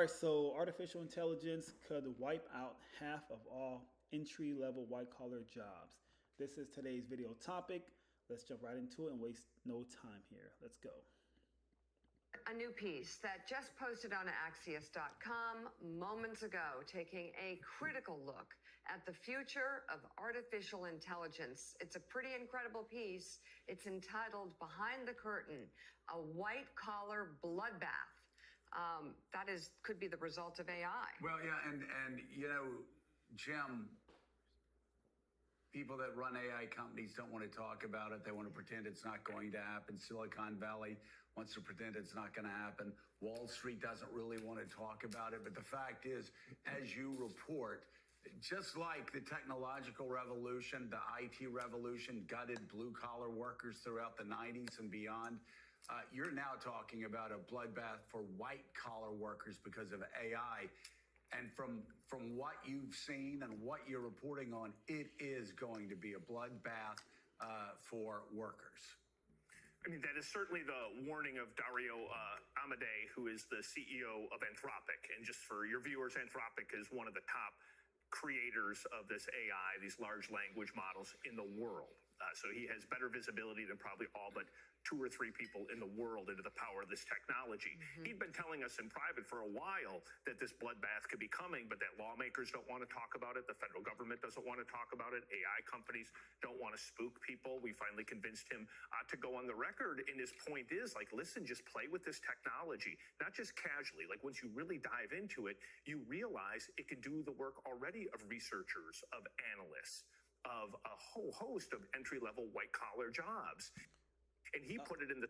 right, so artificial intelligence could wipe out half of all entry level white collar jobs. This is today's video topic. Let's jump right into it and waste no time here. Let's go. A new piece that just posted on Axios.com moments ago, taking a critical look at the future of artificial intelligence. It's a pretty incredible piece. It's entitled Behind the Curtain, a white collar bloodbath. Could be the result of AI. Well, yeah, and Jim, people that run AI companies don't want to talk about it. They want to pretend it's not going to happen. Silicon Valley wants to pretend it's not going to happen. Wall Street doesn't really want to talk about it. But the fact is, as you report, just like the technological revolution, the IT revolution gutted blue-collar workers throughout the 90s and beyond, you're now talking about a bloodbath for white-collar workers because of AI. And from what you've seen and what you're reporting on, it is going to be a bloodbath for workers. I mean, that is certainly the warning of Dario Amodei, who is the CEO of Anthropic. And just for your viewers, Anthropic is one of the top creators of this AI, these large language models in the world. So he has better visibility than probably all but 2 or 3 people in the world into the power of this technology. He'd been telling us in private for a while that this bloodbath could be coming, but that lawmakers don't want to talk about it. The federal government doesn't want to talk about it. AI companies don't want to spook people. We finally convinced him to go on the record. And his point is, like, listen, just play with this technology, not just casually. Like, once you really dive into it, you realize it can do the work already of researchers, of analysts, of a whole host of entry-level white-collar jobs. And he put it in the...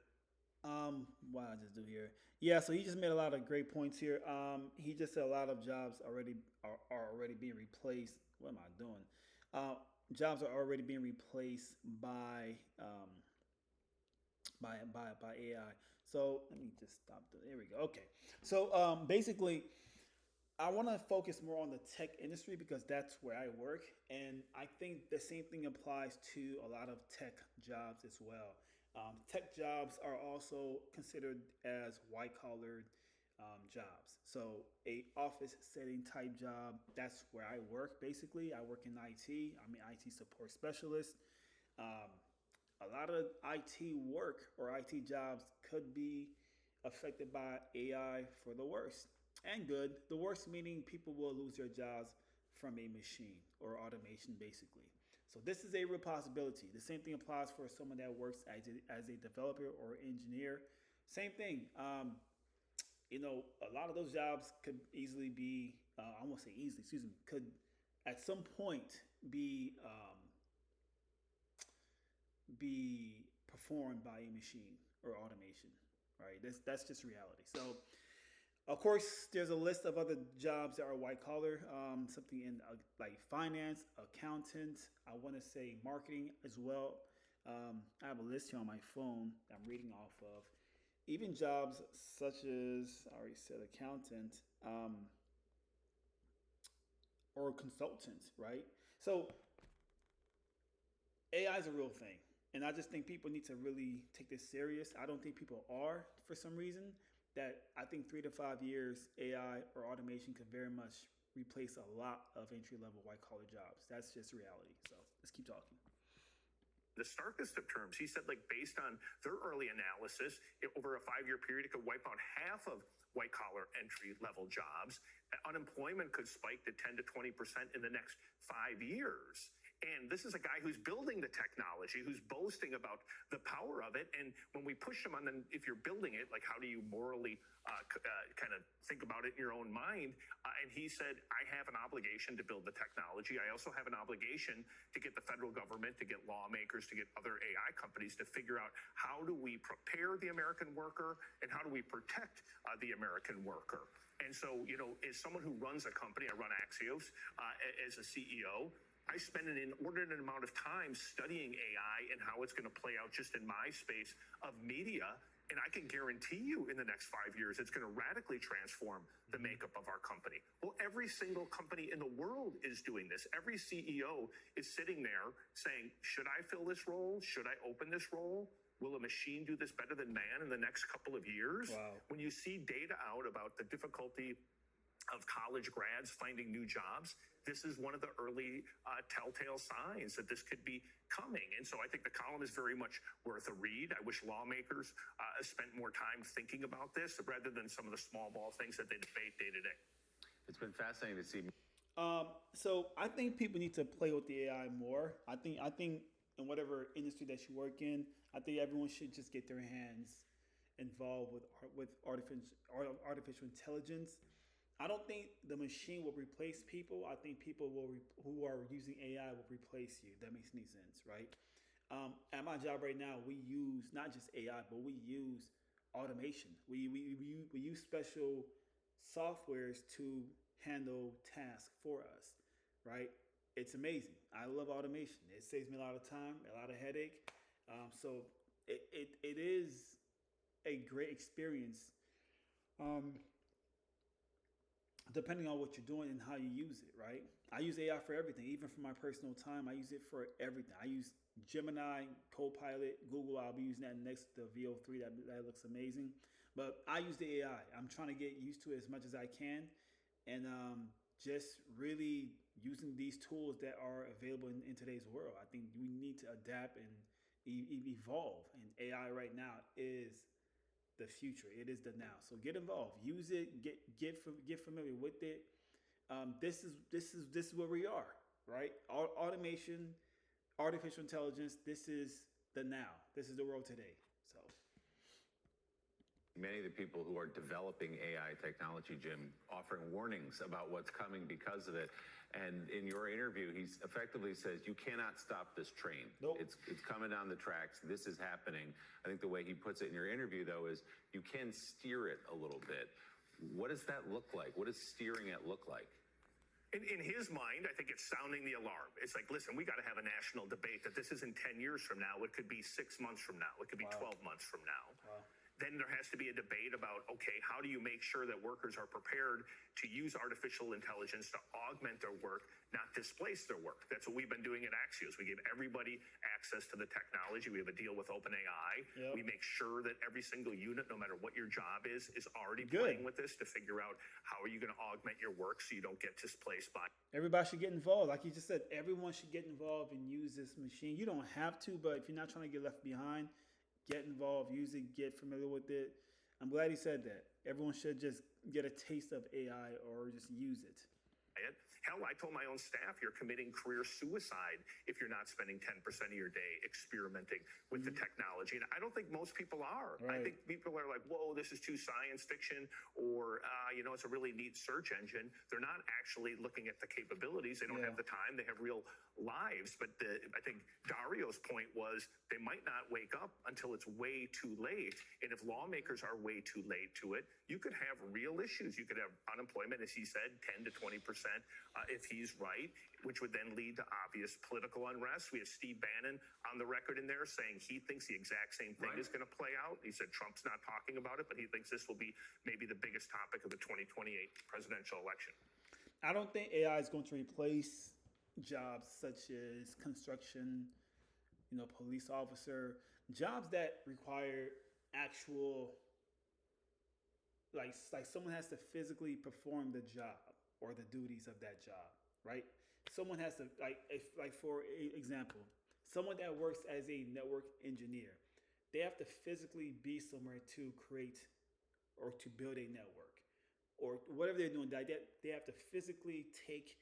What I just do here? Yeah, so he just made a lot of great points here. He just said a lot of jobs are already being replaced. What am I doing? Jobs are already being replaced by AI. So let me just stop. There we go. Okay. So basically, I want to focus more on the tech industry because that's where I work. And I think the same thing applies to a lot of tech jobs as well. Tech jobs are also considered as white-collar jobs. So a office setting type job, that's where I work basically. I work in IT. I'm an IT support specialist. A lot of IT work or IT jobs could be affected by AI for the worst and good. The worst meaning people will lose their jobs from a machine or automation, basically. So this is a real possibility. The same thing applies for someone that works as a developer or engineer. Same thing. A lot of those jobs could easily be, I won't say easily, excuse me, could at some point be performed by a machine or automation, right? That's just reality. So, of course, there's a list of other jobs that are white collar, something in like finance, accountant. I want to say marketing as well. I have a list here on my phone that I'm reading off of. Even jobs such as, I already said accountant, or consultant, right? So AI is a real thing. And I just think people need to really take this serious. I don't think people are for some reason. That I think 3 to 5 years, AI or automation could very much replace a lot of entry-level white-collar jobs. That's just reality. So let's keep talking. The starkest of terms, he said, like, based on their early analysis, over a 5-year period, it could wipe out half of white-collar entry-level jobs. Unemployment could spike to 10 to 20% in the next 5 years. And this is a guy who's building the technology, who's boasting about the power of it. And when we push him on, then if you're building it, like, how do you morally kind of think about it in your own mind? And he said, I have an obligation to build the technology. I also have an obligation to get the federal government, to get lawmakers, to get other AI companies to figure out how do we prepare the American worker and how do we protect the American worker. And so, as someone who runs a company, I run Axios as a CEO, I spend an inordinate amount of time studying AI and how it's going to play out just in my space of media. And I can guarantee you in the next 5 years, it's going to radically transform the makeup of our company. Well, every single company in the world is doing this. Every CEO is sitting there saying, should I fill this role? Should I open this role? Will a machine do this better than man in the next couple of years? Wow. When you see data out about the difficulty of college grads finding new jobs, this is one of the early telltale signs that this could be coming. And so I think the column is very much worth a read. I wish lawmakers spent more time thinking about this rather than some of the small ball things that they debate day to day. It's been fascinating to see. So I think people need to play with the AI more. I think in whatever industry that you work in, I think everyone should just get their hands involved with artificial intelligence. I don't think the machine will replace people. I think people who are using AI will replace you. If that makes any sense, right? At my job right now, we use not just AI, but we use automation. We use special softwares to handle tasks for us, right? It's amazing. I love automation. It saves me a lot of time, a lot of headache. So it is a great experience. Depending on what you're doing and how you use it, right? I use AI for everything, even for my personal time. I use it for everything. I use Gemini, Copilot, Google. I'll be using that next to VO3. That looks amazing. But I use the AI. I'm trying to get used to it as much as I can, and just really using these tools that are available in today's world. I think we need to adapt and evolve. And AI right now is the future. It is the now. So get involved, use it, get familiar with it. This is where we are, right? Automation, artificial intelligence. This is the now. This is the world today. So Many of the people who are developing AI technology, Jim, offering warnings about what's coming because of it. And in your interview, he effectively says, you cannot stop this train. Nope. It's coming down the tracks. This is happening. I think the way he puts it in your interview, though, is you can steer it a little bit. What does that look like? What does steering it look like? In his mind, I think it's sounding the alarm. It's like, listen, we got to have a national debate that this isn't 10 years from now. It could be 6 months from now. It could be 12 months from now. Wow. Then there has to be a debate about, okay, how do you make sure that workers are prepared to use artificial intelligence to augment their work, not displace their work? That's what we've been doing at Axios. We give everybody access to the technology. We have a deal with OpenAI. Yep. We make sure that every single unit, no matter what your job is already Good. playing with this to figure out how are you going to augment your work so you don't get displaced by. everybody should get involved. Like you just said, everyone should get involved and use this machine. You don't have to, but if you're not trying to get left behind, get involved, use it, get familiar with it. I'm glad he said that. Everyone should just get a taste of AI or just use it. Hell, I told my own staff you're committing career suicide if you're not spending 10% of your day experimenting with the technology. And I don't think most people are. Right. I think people are like, whoa, this is too science fiction, or, it's a really neat search engine. They're not actually looking at the capabilities. They don't have the time. They have real lives. But I think Dario's point was they might not wake up until it's way too late. And if lawmakers are way too late to it, you could have real issues. You could have unemployment, as he said, 10 to 20%. If he's right, which would then lead to obvious political unrest. We have Steve Bannon on the record in there saying he thinks the exact same thing is going to play out. He said Trump's not talking about it, but he thinks this will be maybe the biggest topic of the 2028 presidential election. I don't think AI is going to replace jobs such as construction, police officer, jobs that require actual, like someone has to physically perform the job or the duties of that job, right? Someone has to, for example, someone that works as a network engineer, they have to physically be somewhere to create or to build a network or whatever they're doing. They have to physically take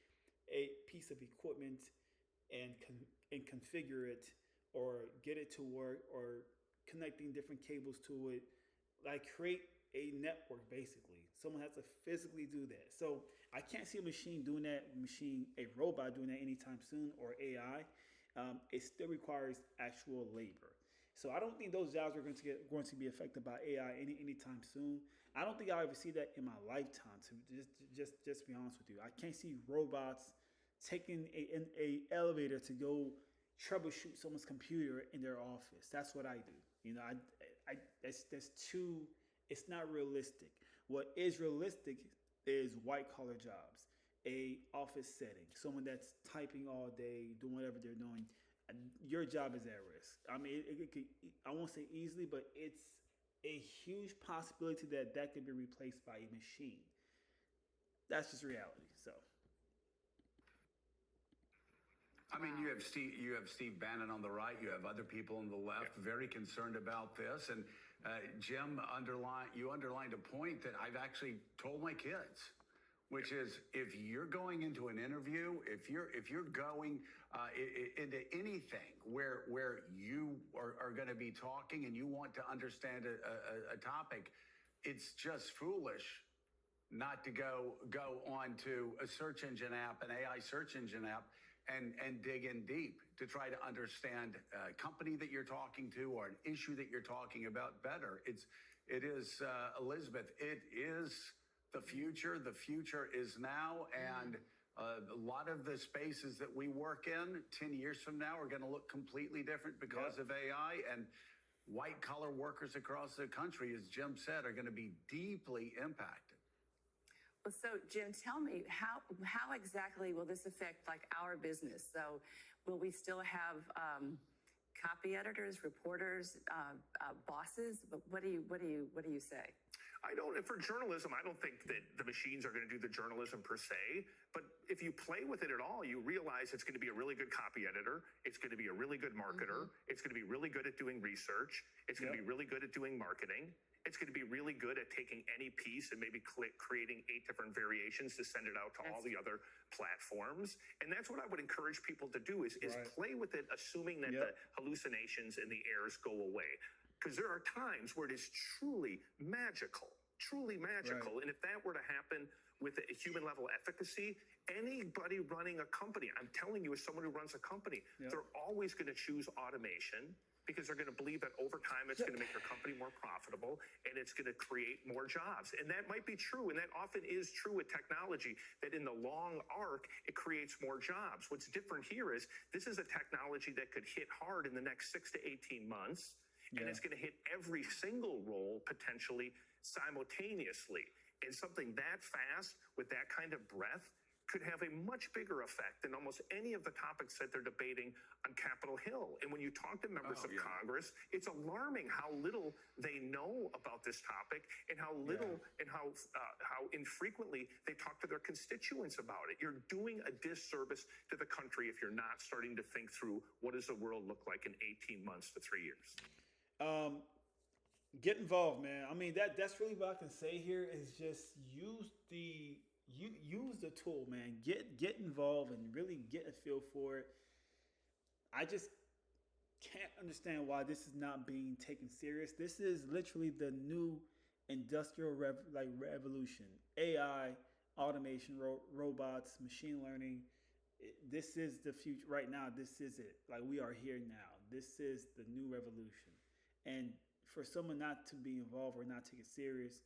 a piece of equipment and configure it or get it to work or connecting different cables to it, like create a network basically. Someone has to physically do that. So I can't see a machine doing that, a robot doing that anytime soon, or AI. It still requires actual labor. So I don't think those jobs are going to be affected by AI anytime soon. I don't think I'll ever see that in my lifetime. To just be honest with you, I can't see robots taking a elevator to go troubleshoot someone's computer in their office. That's what I do. That's too. It's not realistic. What is realistic is white collar jobs, a office setting, someone that's typing all day, doing whatever they're doing. Your job is at risk. I mean, it could, I won't say easily, but it's a huge possibility that could be replaced by a machine. that's just reality. So. I mean, you have Steve Bannon on the right. You have other people on the left very concerned about this. And Jim you underlined a point that I've actually told my kids, which is if you're going into an interview, if you're going into anything where you are going to be talking and you want to understand a topic, it's just foolish not to go on to a search engine app, an AI search engine app, and dig in deep to try to understand a company that you're talking to or an issue that you're talking about better. It is Elizabeth, it is the future. The future is now, and a lot of the spaces that we work in 10 years from now are going to look completely different because of AI, and white collar workers across the country, as Jim said, are going to be deeply impacted. Well, so Jim, tell me how exactly will this affect like our business? So, will we still have copy editors, reporters, bosses? What do you say? I don't, and for journalism, I don't think that the machines are going to do the journalism per se. But if you play with it at all, you realize it's going to be a really good copy editor. It's going to be a really good marketer. It's going to be really good at doing research. It's going to be really good at doing marketing. It's going to be really good at taking any piece and maybe creating 8 different variations to send it out to all the other platforms. And that's what I would encourage people to do is play with it, assuming that the hallucinations and the errors go away. Because there are times where it is truly magical. And if that were to happen with a human level efficacy, anybody running a company, I'm telling you, as someone who runs a company, they're always going to choose automation, because they're going to believe that over time it's going to make their company more profitable and it's going to create more jobs. And that might be true, and that often is true with technology, that in the long arc, it creates more jobs. What's different here is this is a technology that could hit hard in the next 6 to 18 months, and it's going to hit every single role potentially simultaneously. And something that fast with that kind of breadth could have a much bigger effect than almost any of the topics that they're debating on Capitol Hill. And when you talk to members of Congress, it's alarming how little they know about this topic and how little and how infrequently they talk to their constituents about it. You're doing a disservice to the country if you're not starting to think through what does the world look like in 18 months to 3 years. Get involved, man. I mean, that's really what I can say here is just use the tool, man. Get involved and really get a feel for it. I just can't understand why this is not being taken serious. This is literally the new industrial revolution. AI, automation, robots, machine learning. This is the future. Right now, this is it. Like, we are here now. This is the new revolution. And for someone not to be involved or not take it serious,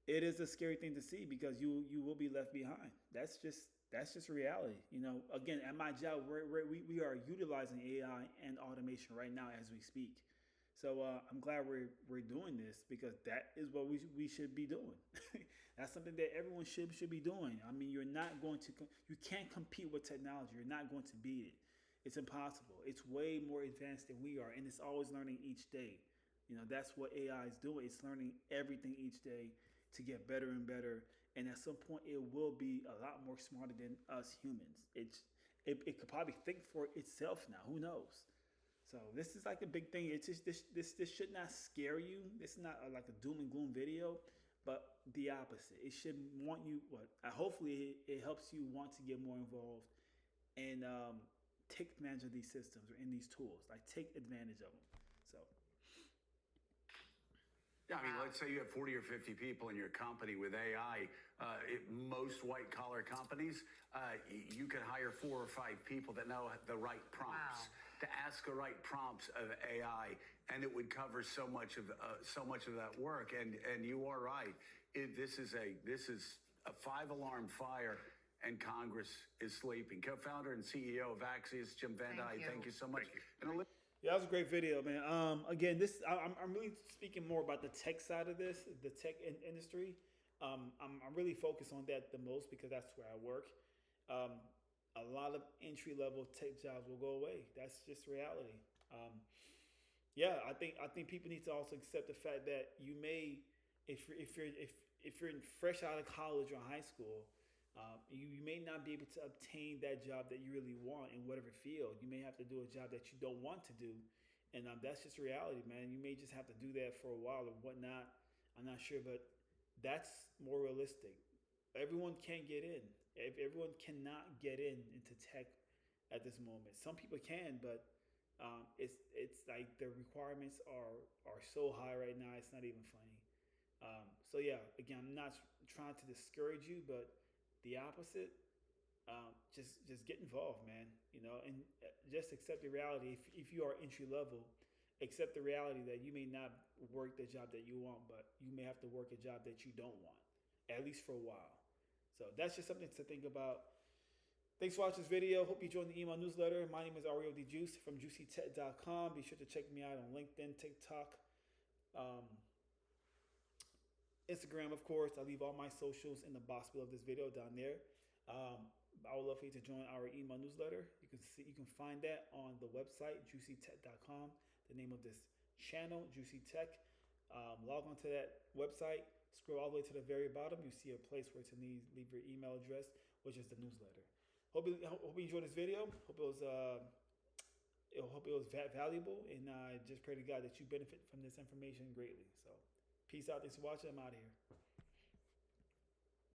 it is a scary thing to see, because you will be left behind. That's just reality. You know, again, at my job, we are utilizing AI and automation right now as we speak. So I'm glad we're doing this, because that is what we should be doing. That's something that everyone should be doing. I mean, you can't compete with technology. You're not going to beat it. It's impossible. It's way more advanced than we are, and it's always learning each day. You know, that's what AI is doing. It's learning everything each day to get better and better. And at some point, it will be a lot more smarter than us humans. It could probably think for itself now. Who knows? So this is like a big thing. It's just this should not scare you. This is not like a doom and gloom video, but the opposite. It should want you. Hopefully, it helps you want to get more involved and take advantage of these systems or in these tools. Like, take advantage of them. So. Yeah, I mean, let's say you have 40 or 50 people in your company with AI. Most white-collar companies, you could hire 4 or 5 people that know the right prompts to ask the right prompts of AI, and it would cover so much of that work. And you are right. This is a 5-alarm fire, and Congress is sleeping. Co-founder and CEO of Axios, Jim Van Dyke, thank you so much. Yeah, that was a great video, man. Again, I'm really speaking more about the tech side of this, the tech industry. I'm really focused on that the most, because that's where I work. A lot of entry-level tech jobs will go away. That's just reality. I think people need to also accept the fact that you may, if if you're fresh out of college or high school, you may not be able to obtain that job that you really want in whatever field. You may have to do a job that you don't want to do, and that's just reality, man. You may just have to do that for a while or whatnot. I'm not sure, but that's more realistic. Everyone can't get in. Everyone cannot get into tech at this moment. Some people can, but it's like the requirements are so high right now. It's not even funny. So yeah, again, I'm not trying to discourage you, but the opposite. Just get involved, man. And just accept the reality. If you are entry level, accept the reality that you may not work the job that you want, but you may have to work a job that you don't want, at least for a while. So that's just something to think about. Thanks for watching this video. Hope you joined the email newsletter. My name is Ario D Juice from juicytech.com. Be sure to check me out on LinkedIn, TikTok, Instagram, of course. I leave all my socials in the box below this video down there. I would love for you to join our email newsletter. You can find that on the website juicytech.com. The name of this channel, Juicy Tech. Log on to that website. Scroll all the way to the very bottom. You see a place where to leave your email address, which is the newsletter. Hope you enjoyed this video. Hope it was valuable, and I just pray to God that you benefit from this information greatly. So, peace out. Thanks for watching. I'm out of here.